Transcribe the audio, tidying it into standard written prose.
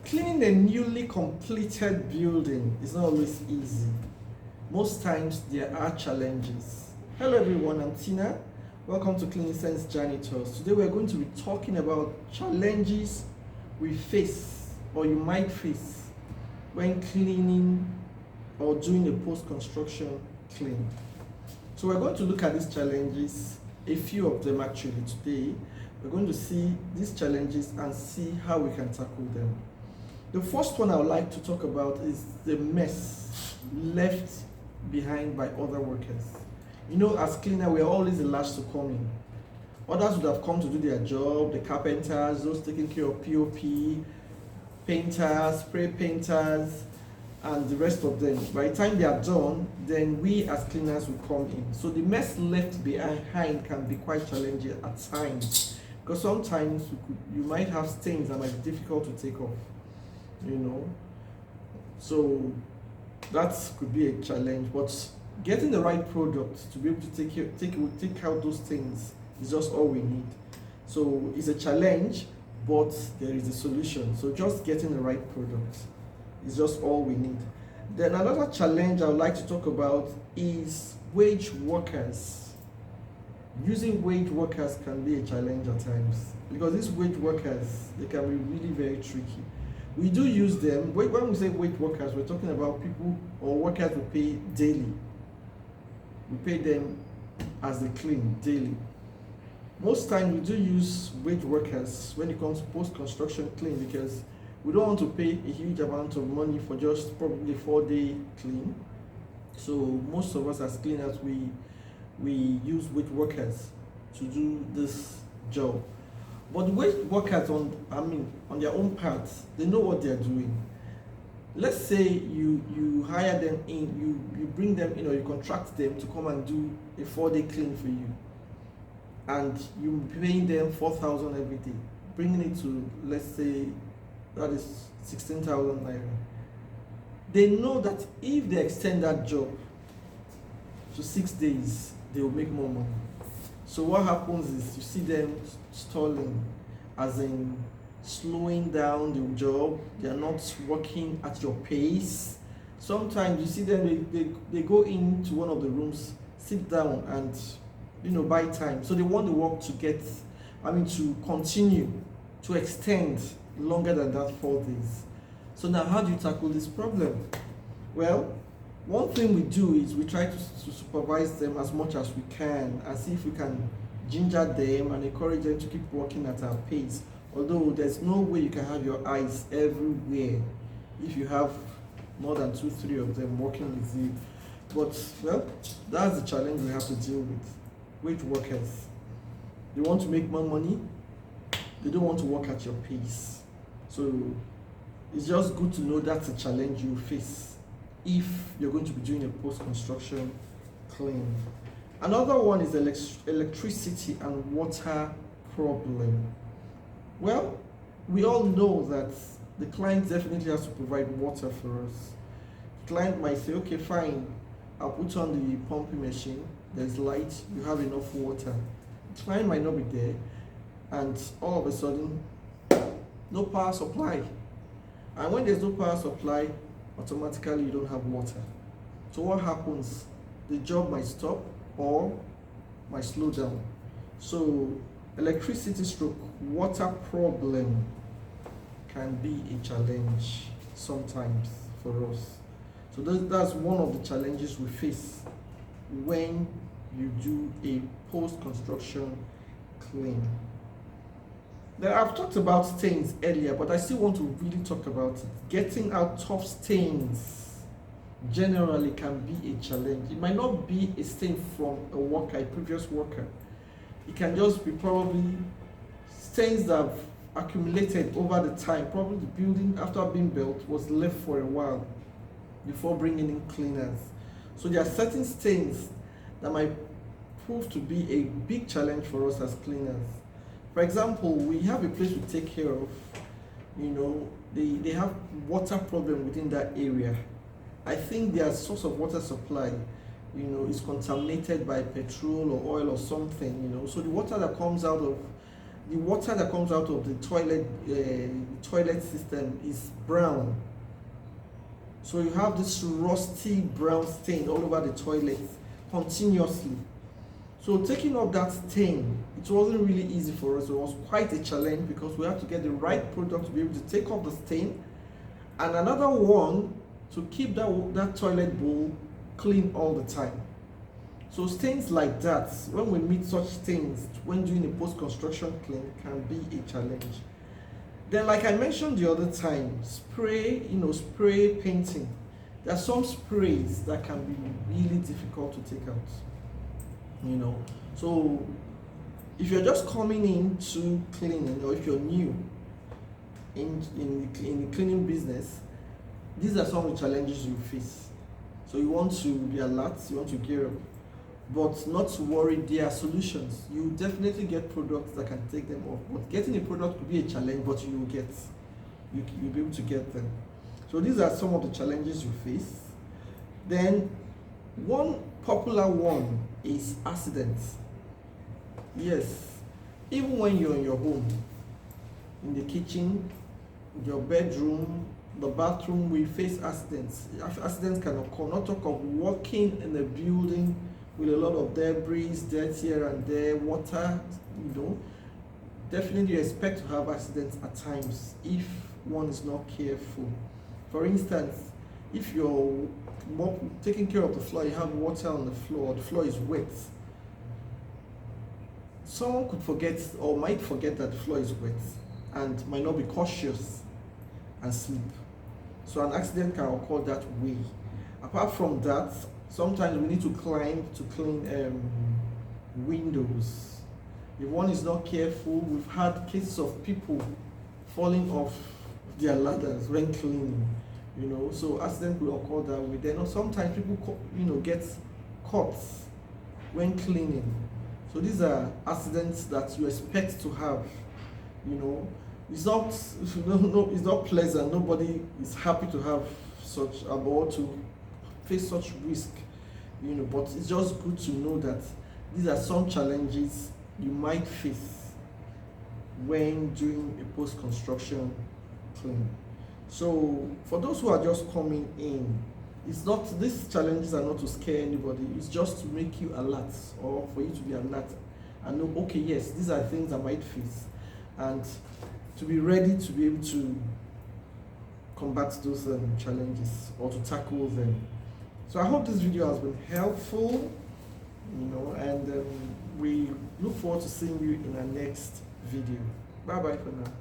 Cleaning a newly completed building is not always easy. Most times there are challenges. Hello everyone, I'm Tina. Welcome to Cleaning Sense Janitors. Today we're going to be talking about challenges we face or you might face when cleaning or doing a post-construction clean. So we're going to look at these challenges, a few of them actually today. We're going to see these challenges and see how we can tackle them. The first one I would like to talk about is the mess left behind by other workers. You know, as cleaner, we are always the last to come in. Others would have come to do their job, the carpenters, those taking care of POP, painters, spray painters, and the rest of them. By the time they are done, then we as cleaners will come in. So the mess left behind can be quite challenging at times, because sometimes you might have stains that might be difficult to take off. So that could be a challenge, but getting the right product to be able to take out those things is just all we need. So it's a challenge, but there is a solution. So just getting the right product is just all we need. Then another challenge I would like to talk about is wage workers. Using wage workers can be a challenge at times, because these wage workers, they can be really very tricky. We do use them. When we say wage workers, we're talking about people or workers we pay daily. We pay them as they clean daily. Most times we do use wage workers when it comes to post-construction clean, because we don't want to pay a huge amount of money for just probably a 4-day clean. So most of us as cleaners, we use wage workers to do this job. But the wage workers on their own part, they know what they're doing. Let's say you hire them in, you bring them in, or you contract them to come and do a 4-day clean for you, and you're paying them 4,000 every day, bringing it to, let's say, that is 16,000 naira. They know that if they extend that job to 6 days, they will make more money. So what happens is you see them stalling, as in slowing down the job. They are not working at your pace. Sometimes you see them, they go into one of the rooms, sit down, and buy time. So they want the work to continue, to extend longer than that 4 days. So now how do you tackle this problem? Well, one thing we do is we try to supervise them as much as we can and see if we can ginger them and encourage them to keep working at our pace. Although there's no way you can have your eyes everywhere if you have more than 2-3 of them working with you. But well, that's the challenge we have to deal with. Wage workers, they want to make more money, they don't want to work at your pace. So it's just good to know that's a challenge you face if you're going to be doing a post-construction clean. Another one is electricity and water problem. Well, we all know that the client definitely has to provide water for us. The client might say, okay, fine, I'll put on the pumping machine, there's light, you have enough water. The client might not be there, and all of a sudden, no power supply. And when there's no power supply, automatically you don't have water. So what happens? The job might stop or might slow down. So electricity stroke water problem can be a challenge sometimes for us. So that's one of the challenges we face when you do a post-construction clean. Then I've talked about stains earlier, but I still want to really talk about it. Getting out tough stains generally can be a challenge. It might not be a stain from a previous worker. It can just be probably stains that have accumulated over the time. Probably the building, after being built, was left for a while before bringing in cleaners. So there are certain stains that might prove to be a big challenge for us as cleaners. For example, we have a place we take care of, they have water problem within that area. I think their source of water supply, is contaminated by petrol or oil or something, so the water that comes out of the water that comes out of the toilet system is brown. So you have this rusty brown stain all over the toilet continuously. So taking up that stain, it wasn't really easy for us. It was quite a challenge because we had to get the right product to be able to take up the stain, and another one to keep that toilet bowl clean all the time. So stains like that, when we meet such stains when doing a post-construction clean, can be a challenge. Then, like I mentioned the other time, spray painting. There are some sprays that can be really difficult to take out. So if you're just coming into cleaning, or if you're new in the cleaning business, these are some of the challenges you face. So you want to be alert, you want to gear up, but not to worry, there are solutions. You definitely get products that can take them off, but getting a product could be a challenge, but you'll be able to get them. So these are some of the challenges you face. Then one popular one is accidents. Yes, even when you're in your home, in the kitchen, your bedroom, the bathroom, we face accidents. Accidents can occur, not talk of walking in a building with a lot of debris, dirt here and there, water, definitely you expect to have accidents at times if one is not careful. For instance, if you're taking care of the floor, you have water on the floor is wet. Someone could forget or might forget that the floor is wet and might not be cautious and slip. So an accident can occur that way. Apart from that, sometimes we need to climb to clean windows. If one is not careful, we've had cases of people falling off their ladders when cleaning. So accident will occur that way. Then sometimes people get caught when cleaning. So these are accidents that you expect to have. It's not pleasant. Nobody is happy to have such or to face such risk. But it's just good to know that these are some challenges you might face when doing a post-construction clean. So for those who are just coming in, these challenges are not to scare anybody, it's just to make you alert, or for you to be alert and know, okay, yes, these are things I might face, and to be ready to be able to combat those challenges or to tackle them. So I hope this video has been helpful, and we look forward to seeing you in our next video. Bye bye for now.